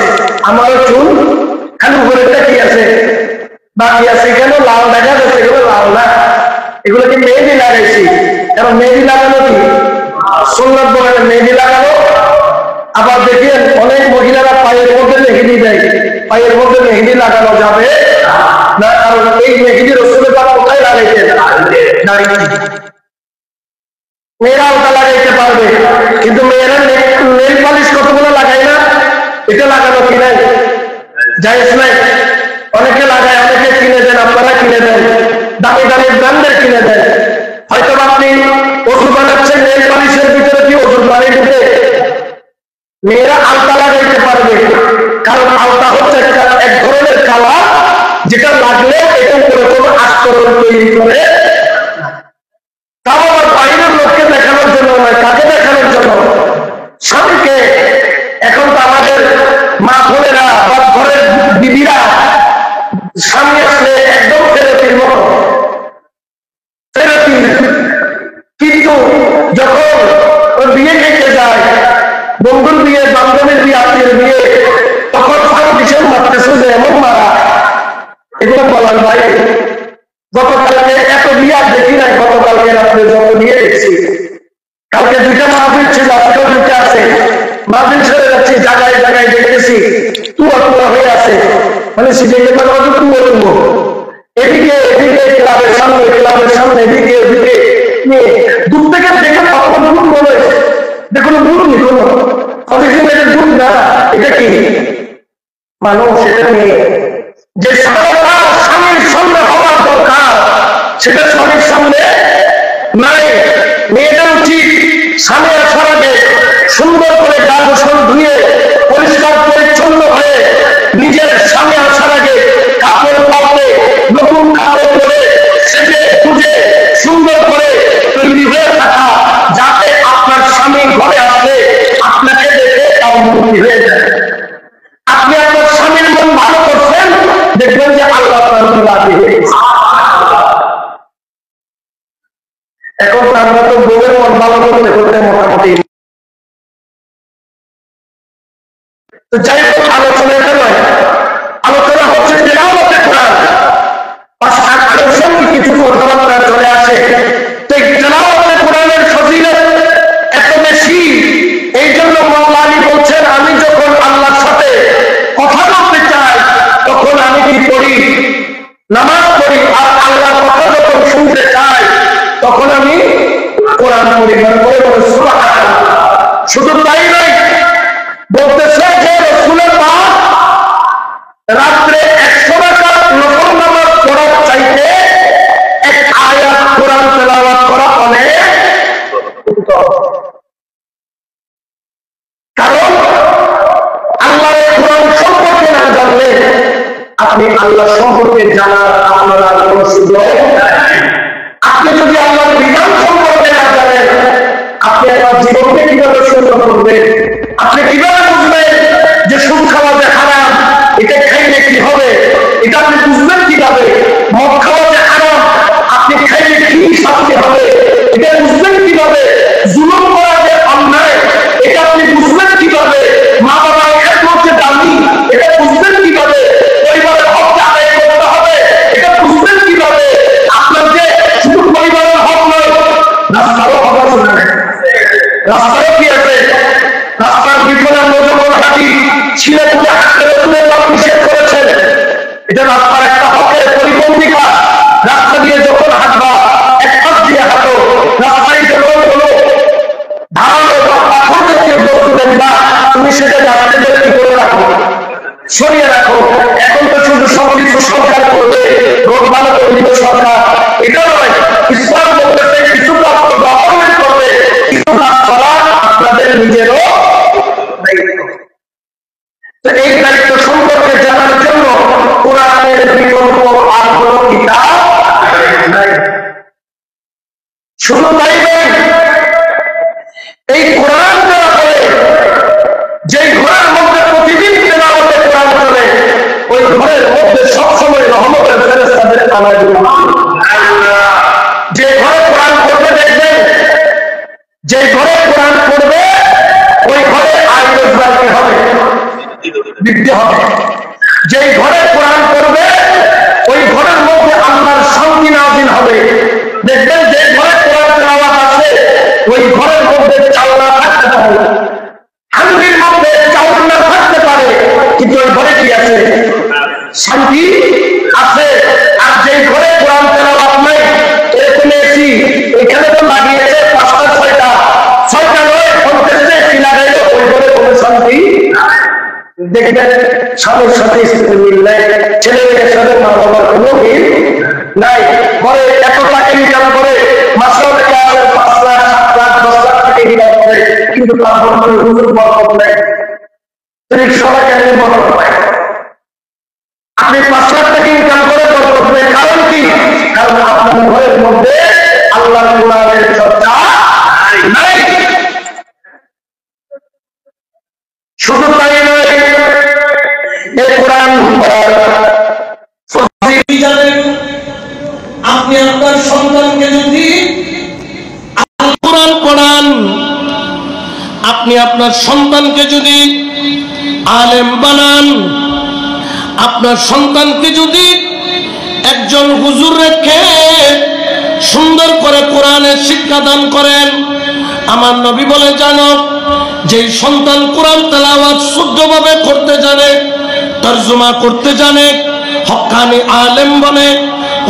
আমারও চুল, খালি উপরেরটা কি আছে বাকি আছে, কেন লাল দেখা যাচ্ছে, এগুলো লাল না, এগুলো কি মেহেদি লাগাইছি। কারণ মেহেদি লাগানো কি সুন্নাত, বলে মেহেদি লাগানো। আবার দেখেন অনেক মহিলারা পায়ের মধ্যে মেহেদি দেয়, পায়ের মধ্যে মেহেদি লাগানো যাবে না, কারণ এই মেহেদি রাসূলের পাক কোথায় লাগাইতেন? দাড়িতে। মেয়েরা ওটা লাগাইতে পারবে, কিন্তু মেয়েরা নেল পালিশ কতগুলো লাগায় না, এটা লাগানো কি নাই? জায়েজ নাই। অনেকে লাগায়, অনেকে কিনে দেন, আপনারা কিনে দেন, দামি দামি ব্র্যান্ডের কিনে দেন। হয়তো আপনি ওষুধ বানাচ্ছেন, নেল পালিশের ভিতরে কি ওষুধ বানিয়ে দিতে? মেয়েরা আলতা লাগাইতে পারবে, কারণ আলতা হচ্ছে এক ধরনের কালার, যেটা লাগলে এটা উপরে কোনো আস্তরণ তৈরি করে। তাও আবার বাইরের লোককে দেখানোর জন্য নয়, কাকে দেখানোর জন্য? স্বামীকে। এখন তো আমাদের মা বোনেরা বা ঘরের দিদিরা স্বামী আসলে একদম থেরাপির মতো, থেরাপি। কিন্তু যখন ওর বিয়ে খেতে যায়, বন্ধুর বিয়ে, বান্ধবীর বিয়ে, আত্মীয়ের বিয়ে, তখন ফাউন্ডেশন মারতেছে যে এমন মারা এগুলো বলার বাইরে। গতকালকে এত বিয়া দেখি নাই, গতকালকে রাত্রে যত নিয়ে এসেছি। কালকে দুইটা মাহফিল ছিল, আজকেও দুইটা আছে। মাহফিল ছেড়ে যাচ্ছি, জায়গায় জায়গায় দেখতেছি তুয়া তুয়া হয়ে আছে, মানে সিটিকে তুয়া তুলো এদিকে এদিকে, ক্লাবের সামনে এদিকে ওদিকে নিয়ে দূর থেকে দেখে দুধ বলে দেখুন দুধ নি কোনো দুধ না, এটা কি মানুষ? এটা নিয়ে যে স্বামীর সামনে হওয়ার দরকার সেটা স্বামীর সামনে নাই। মেয়েটা উচিত স্বামী আসার আগে সুন্দর করে গা গোসল ধুয়ে পরিষ্কার পরিচ্ছন্ন হয়ে নিজের স্বামী আসার আগে কাপড় পাবে, নতুন কাপড় পরে সেজে খুঁজে সুন্দর করে তৈরি হয়ে থাকা, যাতে আপনার স্বামী ঘরে আসলে আপনাকে দেখে তার মুক্তি হয়ে যায়। আপনি আপনার স্বামীর মন ভালো করছেন, দেখবেন যে আল্লাহ রাজি হয়েছে। এখন আমরা তো বউয়ের মন ভালো করতে করতে মোটামুটি যাই হোক, আলোচনা এটা নয়। আলোচনা হচ্ছে যে কিছু কথাবার্তা চলে আসে। তো তেলাওয়াতে কোরআনের ফজিলত এত বেশি, এই জন্য মাওলা আলী বলছেন, আমি যখন আল্লাহর সাথে কথা বলতে চাই তখন আমি কি করি? নামাজ পড়ি। আর আল্লাহর কথা যখন শুনতে চাই তখন আমি কোরআন পড়ি। সুবহানাল্লাহ। শুধু তাই নয়, বলতেছে যে রাসূলের পাক রাত্রে 100 রাকাত নফল নামাজ পড়ার চাইতে এক আয়াত কোরআন তেলাওয়াত করা অনেক উত্তম। কারণ আল্লাহর কোরআন সম্পর্কে না জানলে আপনি আল্লাহ সম্পর্কে জানার আপনার আর কোনো সুযোগ নাই। আপনি যদি আল্লাহর বিধান সম্পর্কে না জানেন, আপনি আপনার জীবনকে কিভাবে সুন্দর করবেন? আপনি কিভাবে বুঝবেন যে সুদ খাওয়া যে হারাম, এটা খাইলে কি হবে? এটা আপনি বুঝবেন কিভাবে? মদ খাওয়া যে হারাম, আপনি খাইলে কি শাস্তি হবে? এটা বুঝবেন কিভাবে? জুলুম করা যে অন্যায়, এটা আপনি বুঝবেন কিভাবে? মা বাবার খেদমত যে দামি, এটা বুঝবেন কিভাবে? পরিবারের হকটা আদায় করতে হবে, এটা বুঝবেন কিভাবে? আপনার যে শুধু পরিবারের হক নয়, রাস্তারও হক আছে। রাস্তারও কি আছে? রাস্তার বিপদের নজর হাঁটি ছিঁড়ে তুলে হাঁটতে নিষেধ করেছেন। এটা রাস্তার একটা হকের পরিপন্থী কাজ। রাস্তা দিয়ে যখন হাঁটবা এক পাশ দিয়ে হাঁটো, রাস্তায় যে রোড হলো ধারালো বা পাথর জাতীয় বস্তু দেখবা, তুমি সেটা রাস্তাতে কি করে রাখো? সরিয়ে রাখো। এখন তো শুধু সবকিছু সরকার করবে, রোড ভালো করে দিবে সরকার, এটা নয়। ইসলাম বলতেছে কিছু কাজ গভর্নমেন্ট করবে, কিছু কাজ করা আপনাদের নিজেরও দায়িত্ব। তো এই দায়িত্ব সম্পর্কে জানার জন্য কোরআনের বিকল্প আর কোন কিতাব নাই। শুধু তাই নয়, এই কোরআন দেওয়া করে যে ঘরের মধ্যে প্রতিদিন তেলাওয়াতে কোরআন চলে, ওই ঘরের মধ্যে সবসময় রহমতের ফেরেশতাদের আনাগোনা। যে ঘরে কোরআন পড়বে দেখবেন, যে ঘরে কোরআন পড়বে ওই ঘরে আয় রোজগার হবে, বৃদ্ধি হবে। যে ঘরে কোরআন পড়বে ওই ঘরের মধ্যে আল্লাহর শান্তি নাযিল হবে। দেখবেন যে ঘরে কোরআন তেলাওয়াত আছে ওই ঘরের মধ্যে চাল না থাকতে পারে, হাঁড়ির মধ্যে চাউল না থাকতে পারে, কিন্তু ওই ঘরে কি আছে? শান্তি আছে। আর যে ঘরে কোরআন তেলাওয়াত নাই, এরকম এসি এখানে তো লাগিয়েছে 5টা 6টা নয় 50টা এসি লাগাইলো, ওই ঘরে কোনো শান্তি দেখবেন। স্বামীর সাথে স্ত্রী মিল নাই, ছেলে মেয়ের সাথে মা বাবার কোনো মিল নাই। ঘরে এত টাকা ইনকাম করে, মাসে 5 লাখ 7 লাখ 10 লাখ টাকা ইনকাম করে, কিন্তু তার বর্তমানে হুজুর বরকত নাই, রিক্সাওয়ালা কেন বরকত নাই? আপনি 5 লাখ টাকা ইনকাম করে বরকত নেই, কারণ কি? কারণ আপনার ঘরের মধ্যে আল্লাহর কোরআনের চর্চা নাই। শুধু তাই নয়, এই কোরআন আপনি আপনার সন্তানকে যদি কোরআন পড়ান, আপনি আপনার সন্তানকে যদি আলেম বানান, আপনার সন্তানকে যদি একজন হুজুর রেখে সুন্দর করে কোরআনের শিক্ষা দান করেন। আমার নবী বলে, জানো যেই সন্তান কোরআন তেলাওয়াত শুদ্ধভাবে করতে জানে, তরজমা করতে জানে, হক্কানি আলেম বনে,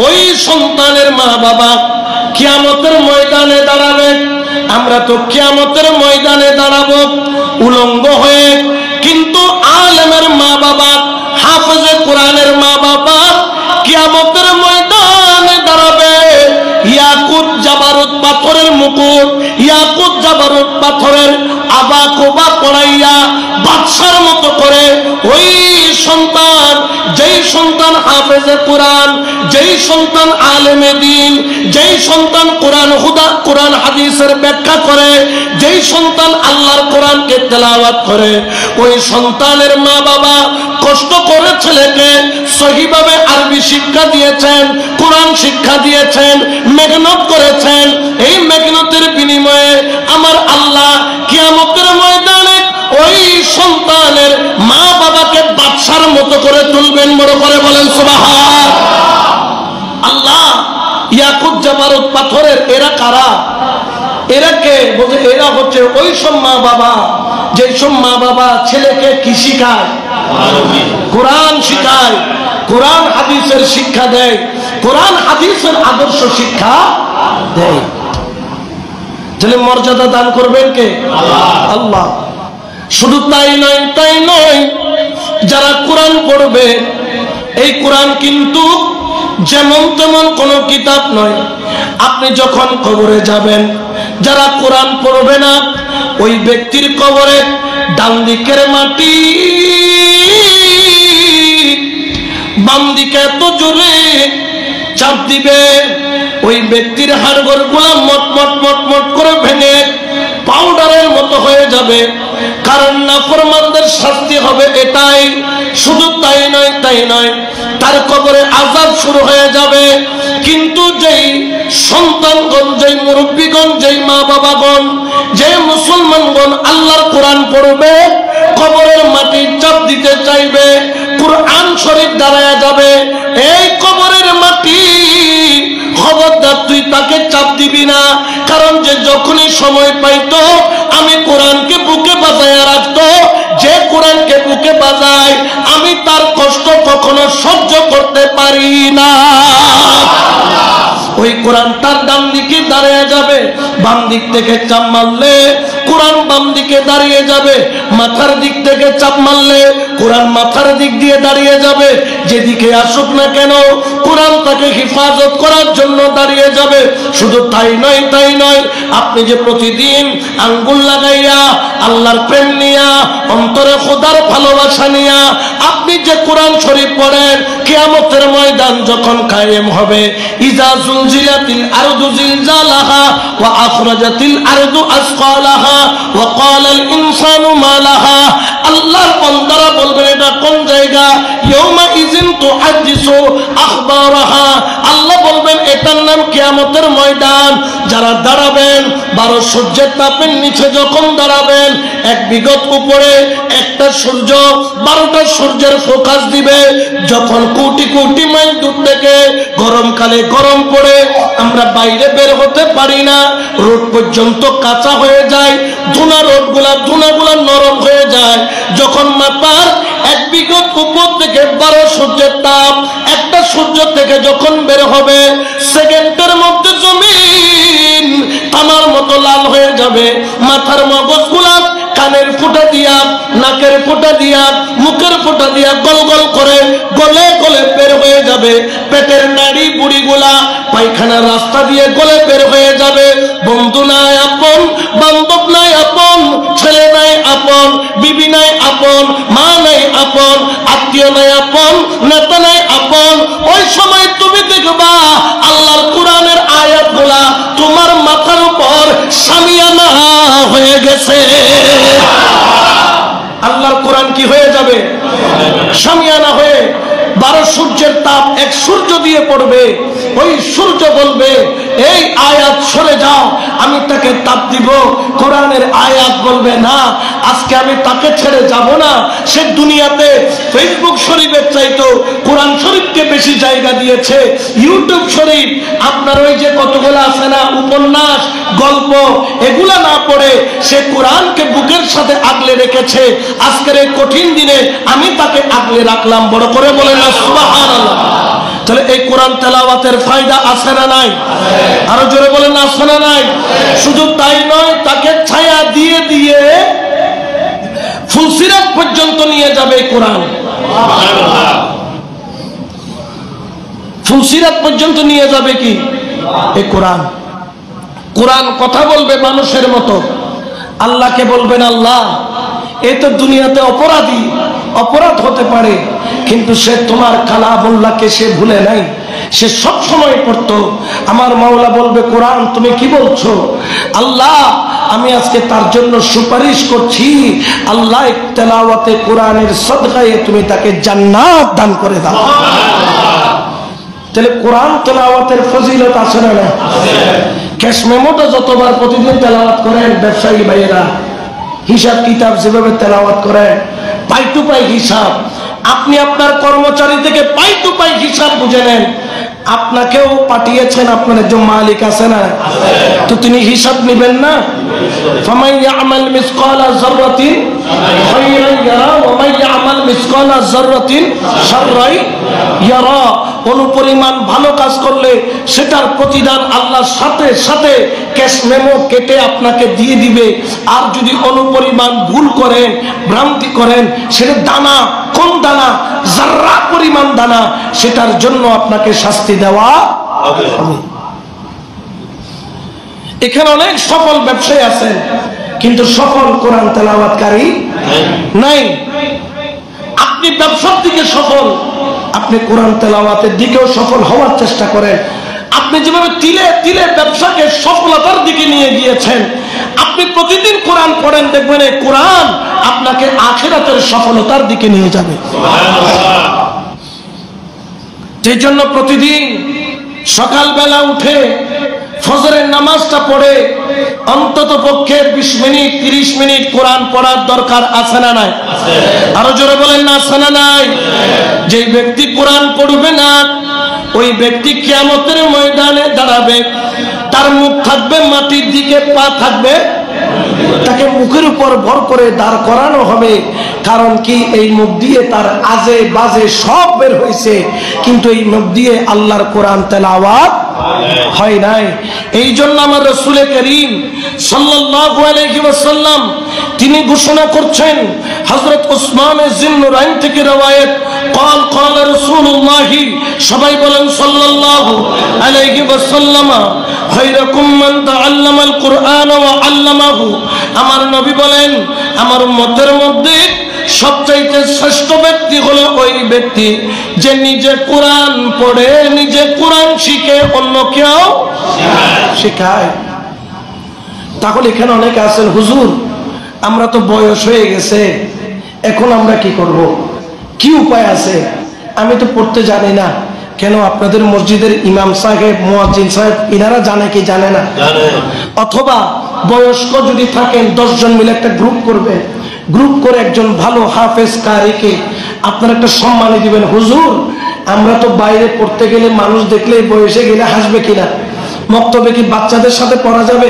ওই সন্তানের মা বাবা কিয়ামতের ময়দানে দাঁড়াবে। আমরা তো কিয়ামতের ময়দানে দাঁড়াবো উলঙ্গ হয়ে, কিন্তু আলেমের মা বাবা, হাফেজে কোরআনের মা বাবা কিয়ামতের ময়দানে দাঁড়াবে ইয়াকুত জাবারুত পাথরের মুকুট, ইয়াকুত জাবারুত পাথরের আবা কোবা পড়াইয়া বাদশার মতো করে ওই সন্তান, যেই সন্তান হাফেজে কোরআন, যেই সন্তান আলেমে দ্বীন, যেই সন্তান কোরআন হাদিসের ব্যাখ্যা করে, যেই সন্তান আল্লাহর কোরআনকে তেলাওয়াত করে, ওই সন্তানের মা বাবা কষ্ট করে ছেলেকে সহিভাবে আরবি শিক্ষা দিয়েছেন, কোরআন শিক্ষা দিয়েছেন, মেহনত করেছেন। এই মেহনতের বিনিময়ে আমার আল্লাহ কিয়ামতের ময়দানে ওই সন্তানের মা বাবাকে বাদশার মতো করে তুলবেন। বড় করে বলেন সুবহান আল্লাহ। ইয়াকুত জাবারুত পাথরের এরা কারা? এরা কে? বলছে এরা হচ্ছে ওই সব মা বাবা, যেই সব মা বাবা ছেলেকে কি শিখায়? কোরআন শিখায়, কোরআন হাদিসের শিক্ষা দেয়, কোরআন হাদিসের আদর্শ শিক্ষা দেয়। ছেলে মর্যাদা দান করবেন কে? আল্লাহ। শুধু তাই নয়, তাই নয়, যারা কোরআন পড়বে, এই কোরআন কিন্তু যেমন তেমন কোন কিতাব নয়। আপনি যখন কবরে যাবেন, যারা কোরআন পড়বে না, ওই ব্যক্তির কবরে ডান দিকের মাটি বাম দিকে এত জোরে চাপ দিবে, ওই ব্যক্তির হাড়গোড় গুলা মটমট মটমট করে ভেঙে পাউডারের মতো হয়ে যাবে। কারণ নাফরমানদের শাস্তি হবে এটাই। শুধু তাই নয়, তাই নয়, তার কবরে আযাব শুরু হয়ে যাবে। কিন্তু যেই সন্তানগণ, যেই মুরব্বীগণ, যেই মা বাবাগণ, যে মুসলমানগণ আল্লাহর কোরআন পড়বে, কবরের মাটি চাপ দিতে চাইবে, কোরআন শরীফ দাঁড়ায়া যাবে, এই কবরের মাটি খবরদার তুই তাকে চাপ দিবি না। কারণ যে যখনই সময় পাইতো আমি কোরআনকে বুকে বাজায় রাখতো, যে কোরআনকে বুকে বাজায় আমি তার কষ্ট কখনো সহ্য করতে পারি না। ওই কোরআন তার ডান দিকে দাঁড়িয়ে যাবে, বাম দিক থেকে চাপ মারলে কোরআন বাম দিকে দাঁড়িয়ে যাবে, মাথার দিক থেকে চাপ মারলে কোরআন মাথার দিক দিয়ে দাঁড়িয়ে যাবে। যেদিকে আসুক না কেন কোরআন তাকে হেফাজত করার জন্য দাঁড়িয়ে যাবে। শুধু তাই নয়, তাই নয়, আপনি যে প্রতিদিন আঙ্গুল লাগাইয়া আল্লাহর প্রেম নিয়া, অন্তরে খোদার ভালোবাসা নিয়া আপনি যে কোরআন শরীফ পড়েন, কিয়ামতের ময়দান যখন কায়েম হবে, ইজা জুলজিলাতিল আরদু জিলজালাহা ওয়া আখরাজাতিল আরদু আসকালাহা ওয়া ক্বালাল ইনসানু মা লাহা, আল্লাহর বান্দারা বলবেন এটা কোন জায়গা? ইয়াউমা ইযিন তুহাদ্দিসু আখবারাহা, আল্লাহ বলবেন এটার নাম কিয়ামতের ময়দান। যারা দাঁড়াবেন 12 সূর্যের তাপের নিচে যখন দাঁড়াবেন, এক বিগত উপরে একটা সূর্য 12টা সূর্যের ফোকাস দিবে। যখন কোটি কোটি মাইল দূর থেকে গরমকালে গরম পড়ে আমরা বাইরে বের হতে পারি না, রোড পর্যন্ত কাঁচা হয়ে যায়, ধুনাগুলা নরম হয়ে যায়। যখন মাথার এক বিগত উপর থেকে 12 সূর্যের তাপ একটা সূর্য থেকে যখন বের হবে, সেকেন্ডের মধ্যে জমিন তামার মতো লাল হয়ে যাবে। মাথার মগজগুলা কানের ফুটা দিয়া, নাকের ফুটা দিয়া, মুখের ফুটা দিয়া গল গল করে গলে গলে বের হয়ে যাবে। পেটের নাড়ি বুড়িগুলা পায়খানার রাস্তা দিয়ে গলে বের হয়ে যাবে। বন্ধু নাই আপন, বান্ধব নাই আপন, ছেলে নাই আপন, বিবি নাই আপন, মা নাই আপন, আত্মীয় নাই আপন, নেতা নাই আপন। ওই সময় তুমি দেখবা আল্লাহর কোরআনের আয়াতগুলা তোমার মাথার উপর শামিয়ানা হয়ে গেছে। আল্লাহর কোরআন কি হয়ে যাবে? শামিয়ানা হয়ে। 12 সূর্যের তাপ এক এক সূর্য দিয়ে পড়বে, ওই সূর্য বলবে এই আয়াত সরে যাও, আমি তাকে তাপ দিব। কোরআনের আয়াত বলবে না, আজকে আমি তাকে ছেড়ে যাব না। সে দুনিয়াতে ফেসবুক শরীফের চাইতো কোরআন শরীফকে বেশি জায়গা দিয়েছে। ইউটিউব শরীফ আপনার ওই যে কতগুলো আছে না উপন্যাস, গল্প, এগুলা না পড়ে সে কোরআনকে বুকের সাথে আগলে রেখেছে। আজকের এই কঠিন দিনে আমি তাকে আগলে রাখলাম। বড় করে বলেন না সুবহানাল্লাহ। তাহলে এই কোরআন তেলাওয়াতের ফায়দা আছে না নাই? আরো জোরে বলেন না আছে না নাই? শুধু তাই নয়, তাকে ছায়া দিয়ে দিয়ে ফুলসিরাত পর্যন্ত নিয়ে যাবে কোরআন। ফুলসিরাত পর্যন্ত নিয়ে যাবে কি এই কোরআন। কোরআন কথা বলবে মানুষের মতো, আল্লাহকে বলবেন আল্লাহ এই তো দুনিয়াতে অপরাধী, অপরাধ হতে পারে, কিন্তু সে তোমার কালামুল্লাহকে সে ভুলে নাই, সে সব সময় পড়তো। আমার মাওলা বলবে কোরআন তুমি কি বলছো? আল্লাহ আমি আজকে তার জন্য সুপারিশ করছি, আল্লাহ তেলাওয়াতে কোরআনের সদকায়ে তুমি তাকে জান্নাত দান করে দাও। তাহলে কোরআন তেলাওয়াতের ফজিলত আছে না? ক্যাশ মেমোটা যতবার প্রতিদিন তেলাওয়াত করেন ব্যবসায়ী ভাইয়েরা, হিসাব কিতাব যেভাবে তেলাওয়াত করেন পাই টু পাই হিসাব, আপনি আপনার কর্মচারী থেকে পাই টু পাই হিসাব বুঝে নেন। আপনাকেও পাঠিয়েছেন, আপনার একজন মালিক আছে না, তো তিনি হিসাব নেবেন না? ফামান ইয়ামাল মিসকালা যাররাতিন খায়রান ইয়ারা ওয়া মান ইয়ামাল মিসকালা যাররাতিন শাররান ইয়ারা। অনুপরিমাণ ভালো কাজ করলে সেটার প্রতিদান আল্লাহর সাথে সাথে ক্যাশ মেমো কেটে আপনাকে দিয়ে দিবে। আর যদি অনুপরিমাণ ভুল করেন, ভ্রান্তি করেন, সেটা দানা, কোন দানা, যাররা পরিমাণ দানা, সেটার জন্য আপনাকে শাস্তি দেওয়া হবে। এখানে অনেক সফল ব্যবসায়ী আছেন, কিন্তু সফল কোরআন তেলাওয়াতকারী নাই। আপনি ব্যবসার দিকে সফল, আপনি কোরআন তেলাওয়াতের দিকেও সফল হওয়ার চেষ্টা করেন। আপনি যেভাবে তিলে তিলে ব্যবসাকে সফলতার দিকে নিয়ে গিয়েছেন, আপনি প্রতিদিন কোরআন পড়েন, দেখবেন এই কোরআন আপনাকে আখিরাতের সফলতার দিকে নিয়ে যাবে। যে জন্য প্রতিদিন সকালবেলা উঠে ফজরের নামাজটা পড়ে অন্তত পক্ষে 20 মিনিট 30 মিনিট কোরআন পড়ার দরকার আছে না নাই? আরো জোরে বলেন না আছে না নাই? যে ব্যক্তি কোরআন পড়বে না, ওই ব্যক্তি কিয়ামতের ময়দানে দাঁড়াবে, তার মুখ থাকবে মাটির দিকে, পা থাকবে, তাকে মুখের উপর ভর করে দাঁড় করানো হবে। কারণ কি, এই মুখ দিয়ে তার আজে বাজে সব বের হয়েছে, কিন্তু এই মুখ দিয়ে আল্লাহর কোরআন তেলাওয়াত হয় নাই। এই জন্য আমার রাসূল করিম সাল্লাল্লাহু আলাইহি ওয়াসাল্লাম তিনি ঘোষণা করছেন, হযরত উসমান জিন্নুরাইন থেকে রওয়ায়াত, قال قال رسول الله, সবাই বলেন সাল্লাল্লাহু আলাইহি ওয়াসাল্লাম, খায়রাকুম মান তাআল্লামাল কুরআন ওয়া আল্লামাহু। আমার নবী বলেন আমার উম্মতের মধ্যে সবচাইতে শ্রেষ্ঠ ব্যক্তি হলো ওই ব্যক্তি যে নিজে কোরআন পড়ে, নিজে কোরআন শিখে, অন্যকেও শেখায়। তাহলে এখানে অনেকে আছেন, হুজুর আমরা তো বয়স হয়ে গেছে, এখন আমরা কি করব, কি উপায় আছে? আমি তো পড়তে জানি না। কেন আপনাদের মসজিদের ইমাম সাহেব, মুয়াজ্জিন সাহেব, ইনারা জানে কি জানে না? অথবা বয়স্ক যদি থাকেন 10 জন মিলে একটা গ্রুপ করবে, গ্রুপ করে একজন ভালো হাফেজ কারিকে আপনারা একটা সম্মানী দিবেন। হুজুর আমরা তো বাইরে পড়তে গেলে মানুষ দেখলে বয়সে গেলে হাসবে কিনা, মক্তবে কি বাচ্চাদের সাথে পড়া যাবে?